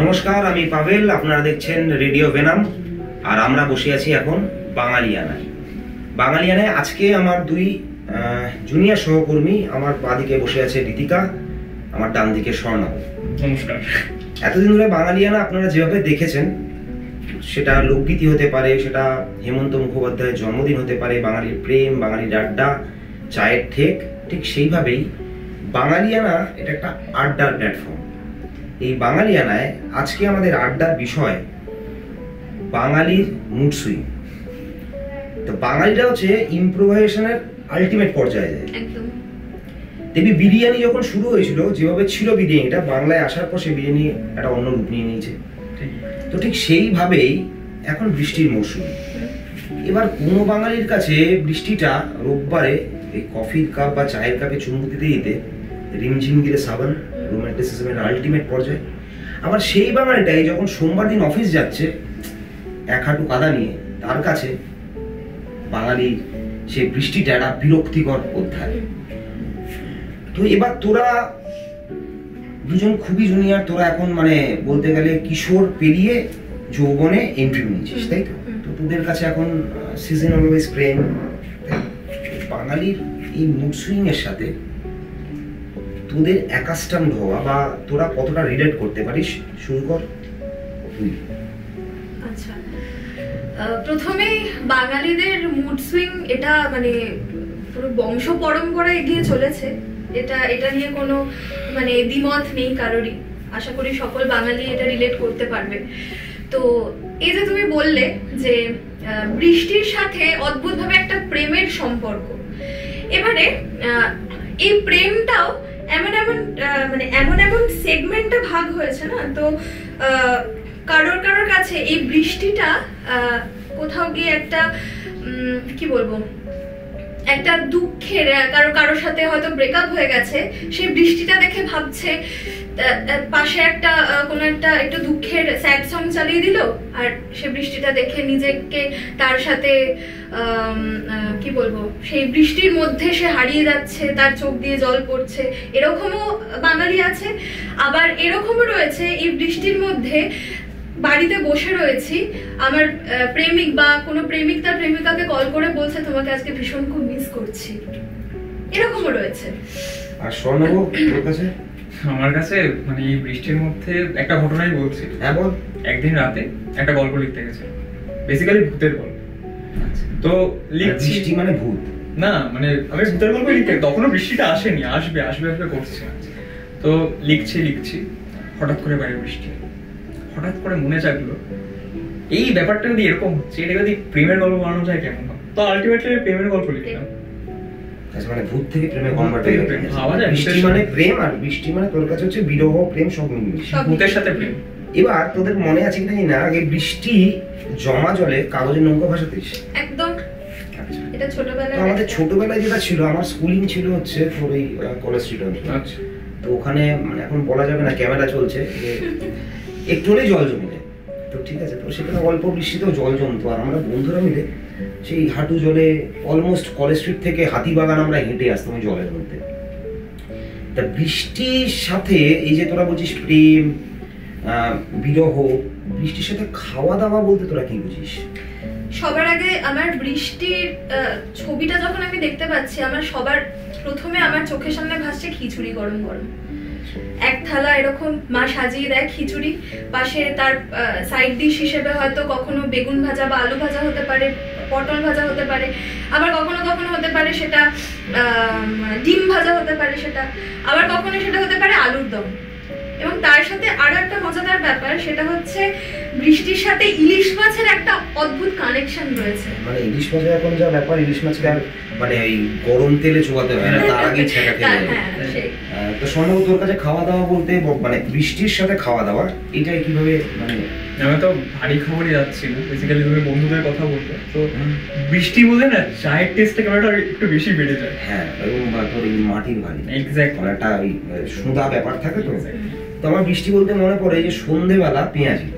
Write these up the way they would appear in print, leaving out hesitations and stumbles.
নমস্কার, আমি পাভেল। আপনারা দেখছেন রেডিও ভেনাম, আর আমরা বসে আছি এখন বাঙালিয়ানায়। বাঙালিয়ানায় আজকে আমার দুই জুনিয়র সহকর্মী, আমার বাঁদিকে বসে আছে ঋতিকা, আমার ডান দিকে স্বর্ণাব। নমস্কার। এতদিন ধরে বাঙালিয়ানা আপনারা যেভাবে দেখেছেন, সেটা লোকগীতি হতে পারে, সেটা হেমন্ত মুখোপাধ্যায়ের জন্মদিন হতে পারে, বাঙালির প্রেম, বাঙালির আড্ডা, চায়ের ঠেক, ঠিক সেইভাবেই বাঙালিয়ানা এটা একটা আড্ডার প্ল্যাটফর্ম। এই বাঙালিয়ানায় আজকে আমাদের আড্ডার বিষয় বাঙালির মুড সুইং। তো বাঙালিরা হচ্ছে ইম্প্রোভাইজেশনের আলটিমেট পর্যায়ে যায়। দেখবি বিরিয়ানি যখন শুরু হয়েছিল, যেভাবে ছিল বিরিয়ানিটা, বাংলায় আসার পর সেই বিরিয়ানি একটা অন্য রূপ নিয়ে নিয়েছে। তো ঠিক সেইভাবেই এখন বৃষ্টির মৌসুম। এবার কোনো বাঙালির কাছে বৃষ্টিটা রোববারে এই কফির কাপ বা চায়ের কাপে চুমুক দিতে দিতে রিমঝিম গিরে সাবান, রোমান্টিসিজমের আলটিমেট পর্যায়ে। আবার সেই বাঙালিটাই যখন সোমবার দিন অফিস যাচ্ছে এক হাঁটু কাদা নিয়ে, তার কাছে বাঙালি সেই বৃষ্টিটা একটা বিরক্তিকর অধ্যায়। তো এবার তোরা দুজন খুবই জুনিয়র, তোরা এখন মানে বলতে গেলে কিশোর পেরিয়ে যৌবনে এন্ট্রি নিয়েছিস, তাই তো? তো তোদের কাছে এখন সিজনাল ওয়াইজ প্রেম, বাঙালির এই মুড সুইং এর সাথে তোদের অ্যাকাস্টমড হওয়া বা তোরা কতটা রিলেট করতে পারিস, শুরু কর তুই। আচ্ছা, প্রথমেই বাঙালিদের মুড সুইং এটা মানে পুরো বংশ পরম্পরায় এগিয়ে চলেছে। এটা নিয়ে কোনো মানে দ্বিমত নেই কারোরই। আশা করি সকল বাঙালি এটা রিলেট করতে পারবে। তো এই যে তুমি বললে যে বৃষ্টির সাথে অদ্ভুতভাবে একটা প্রেমের সম্পর্ক, এবারে এই প্রেমটাও এমন সেগমেন্টে ভাগ হয়েছে না। তো কারোর কাছে এই বৃষ্টিটা কোথাও গিয়ে একটা কি বলবো, একটা দুঃখের, কারোর সাথে হয়তো ব্রেকআপ হয়ে গেছে, সেই বৃষ্টিটা দেখে ভাবছে, পাশে একটা কোনো একটা একটু দুঃখের স্যাড সং চালিয়ে দিল, আর সে বৃষ্টিটা দেখে নিজেকে তার সাথে কি বলবো, সেই বৃষ্টির মধ্যে সে হারিয়ে যাচ্ছে, তার চোখ দিয়ে জল পড়ছে। এরকমও বাঙালি আছে। আবার এরকমও রয়েছে, এই বৃষ্টির মধ্যে বাড়িতে বসে রয়েছি, আমার প্রেমিক বা কোনো প্রেমিক তার প্রেমিকাকে কল করে বলছে তোমাকে আজকে ভীষণ খুব মিস করছি। এরকমও রয়েছে। আর স্বর্ণাব তোর কাছে? আমার কাছে মানে এই বৃষ্টির মধ্যে একটা ঘটনাই বলছি। হ্যাঁ বল। একদিন রাতে একটা গল্প লিখতে গেছে, বেসিক্যালি ভূতের গল্প। তো লিখছি, বৃষ্টি মানে ভূত না, মানে আমি ভূতের গল্প লিখতে, তখনও বৃষ্টিটা আসেনি, আসবে করছে। তো লিখছি, হঠাৎ করে বাইরে বৃষ্টি। হঠাৎ করে মনে চাইলো এই ব্যাপারটা যদি এরকম হচ্ছে, এটা যদি প্রেমের গল্প বানানো যায় কেমন হয়। তো আলটিমেটলি প্রেমের গল্প লিখলাম। মানে ভূত থেকে প্রেমে কনভার্ট হয়ে গেছে। বৃষ্টি মানে প্রেম, আর বৃষ্টি মানে তোর কাছে হচ্ছে বিরহ, প্রেম সব মিলেমিশে, ভূতের সাথে প্রেম। এবার তোদের মনে আছে কিনা না, আগে বৃষ্টি জমা জলে কাগজের নৌকা ভাসাতিস? একদম। এটা ছোটবেলায়, আমাদের ছোটবেলায় যেটা ছিল, আমার স্কুলিং ছিল হচ্ছে তোর এই কলেজ স্ট্রিট অঞ্চলে। আচ্ছা। তো ওখানে মানে এখন বলা যাবে না, ক্যামেরা চলছে, একটু হলেই জল জমে যায়। তো ঠিক আছে, তো সেখানে অল্প বৃষ্টিতেও জল জমতো, আর আমরা বন্ধুরা মিলে সেই হাঁটু জলে অলমোস্ট কলেজ স্ট্রিট থেকে হাতিবাগান আমরা হেঁটে আসতাম ওই জলের মধ্যে। তা বৃষ্টির সাথে এই যে তোরা বলছিস প্রেম, বিরহ, বৃষ্টির সাথে খাওয়া দাওয়া বলতে তোরা কি বুঝিস? সবার আগে আমার বৃষ্টির ছবিটা যখন আমি দেখতে পাচ্ছি, আমার সবার প্রথমে আমার চোখের সামনে ভাসছে খিচুড়ি, গরম গরম এক থালা এরকম মা সাজিয়ে দেয় খিচুড়ি, পাশে তার সাইড ডিশ হিসেবে হয়তো কখনো বেগুন ভাজা বা আলু ভাজা হতে পারে, পটল ভাজা হতে পারে, আবার কখনো কখনো হতে পারে সেটা ডিম ভাজা হতে পারে, সেটা আবার কখনো সেটা হতে পারে আলুর দম। এবং তার সাথে আরো একটা মজাদার ব্যাপার, সেটা হচ্ছে বৃষ্টির সাথে ইলিশ মাছের একটা অদ্ভুত কানেকশন রয়েছে। মানে ইলিশ মাছের এখন যা ব্যাপার, ইলিশ মাছকে আর মানে এই গরম তেলে চোবাতে হয় না, তার আগেই ছেঁকা খেয়ে যায়। তো স্বর্ণাব তোর কাছে খাওয়া দাওয়া বলতে মানে বৃষ্টির সাথে খাওয়া দাওয়া এটা কিভাবে? মানে আমি তো ভারী খাবারই যাচ্ছি না, বেসিক্যালি তুমি বন্ধুদের কথা বলতে, তো বৃষ্টি বলে না চায়ের টেস্টটা কেমনটা একটু বেশি বেড়ে যায়। হ্যাঁ, এবং তোর এই মাটির ভারী এক্স্যাক্টলি একটা ওই সুদা ব্যাপার থাকে। তো তো আমার বৃষ্টি বলতে মনে পড়ে যে সন্ধেবেলা পেঁয়াজি।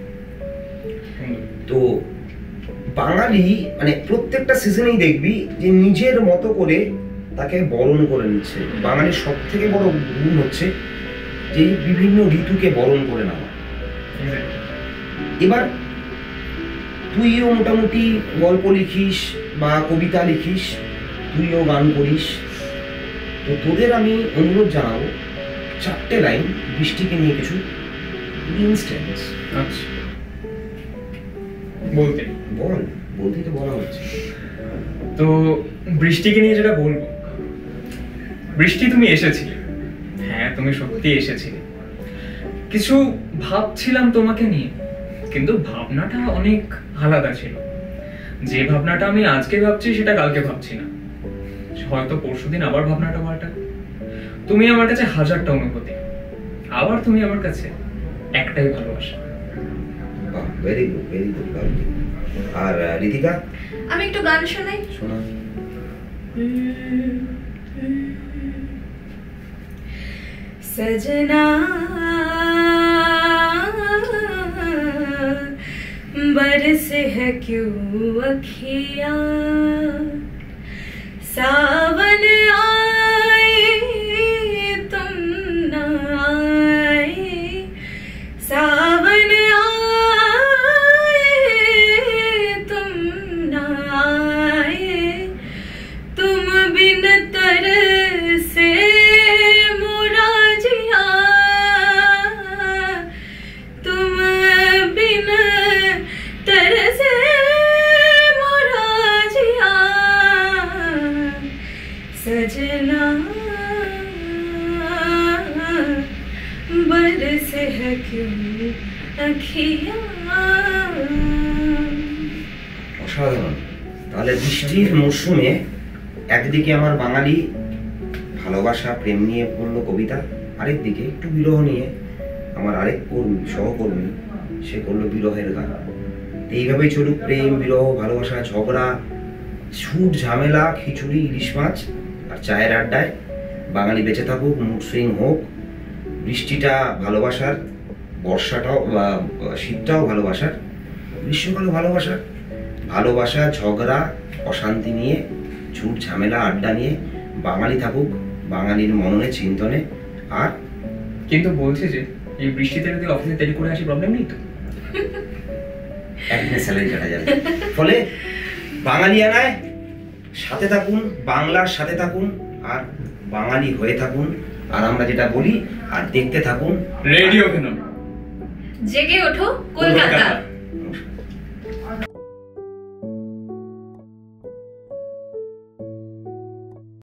তো বাঙালি মানে প্রত্যেকটা সিজনেই দেখবি যে নিজের মতো করে তাকে বরণ করে নিচ্ছে। বাঙালির সব থেকে বড় গুণ হচ্ছে যে বিভিন্ন ঋতুকে বরণ করে নেওয়া। এবার তুইও মোটামুটি গল্প লিখিস বা কবিতা লিখিস, তুইও গান করিস, তো তোদের আমি অনুরোধ জানাবো 4টে লাইন বৃষ্টিকে নিয়ে কিছু ইনস্ট্যান্স। আচ্ছা, বলতে বলতেই তো বলা হচ্ছে। তো বৃষ্টিকে নিয়ে যেটা বলবো, বৃষ্টি তুমি এসেছিলে, হ্যাঁ তুমি সত্যি এসেছিলে। কিছু ভাবছিলাম তোমাকে নিয়ে, কিন্তু ভাবনাটা অনেক আলাদা ছিল। যে ভাবনাটা আমি আজকে ভাবছি সেটা কালকে ভাবছি না, হয়তো পরশুদিন আবার ভাবনাটা পাল্টা। তুমি আমার কাছে 1000টা অনুভূতি, আবার তুমি আমার কাছে একটাই ভালোবাসা। বাহ, ভেরি গুড, ভেরি গুড। আর রিতিকা, আমি একটু গান শোনাই। শোনা। सजना बरस है क्यों अखियाँ, सावन आए तुम न आए, सावन आए तुम न आए, तुम बिन तरसे मोरा जिया, तुम बिन तरसे मोरा जिया, सजना बरस है क्यों अखियाँ। অসাধারণ। তাহলে বৃষ্টির মরশুমে একদিকে আমার বাঙালি ভালোবাসা প্রেম নিয়ে পড়লো কবিতা, আরেকদিকে একটু বিরহ নিয়ে আমার আরেক কর্মী সহকর্মী সে করলো বিরহের গান। এইভাবেই চলুক প্রেম, বিরহ, ভালোবাসা, ঝগড়া, ছুট, ঝামেলা, খিচুড়ি, ইলিশ মাছ আর চায়ের আড্ডায় বাঙালি বেঁচে থাকুক, মুড সুইং হোক। বৃষ্টিটা ভালোবাসার, বর্ষাটাও বা শীতটাও ভালোবাসার, গ্রীষ্মকালও ভালোবাসার। ভালোবাসা, ঝগড়া, অশান্তি নিয়ে, ঝুট ঝামেলা, আড্ডা নিয়ে বাঙালি থাকুক বাঙালির মননে চিন্তনে। আর কিন্তু বলছে যে এই বৃষ্টিতে যদি অফিসে দেরি করে আসি প্রবলেম নেই তো, একদিনের স্যালারি কাটা যাবে। ফলে বাঙালিয়ানায় সাথে থাকুন, বাংলার সাথে থাকুন আর বাঙালি হয়ে থাকুন। আর আমরা যেটা বলি আর দেখতে থাকুন রেডিও কেন, জেগে ওঠো কলকাতা।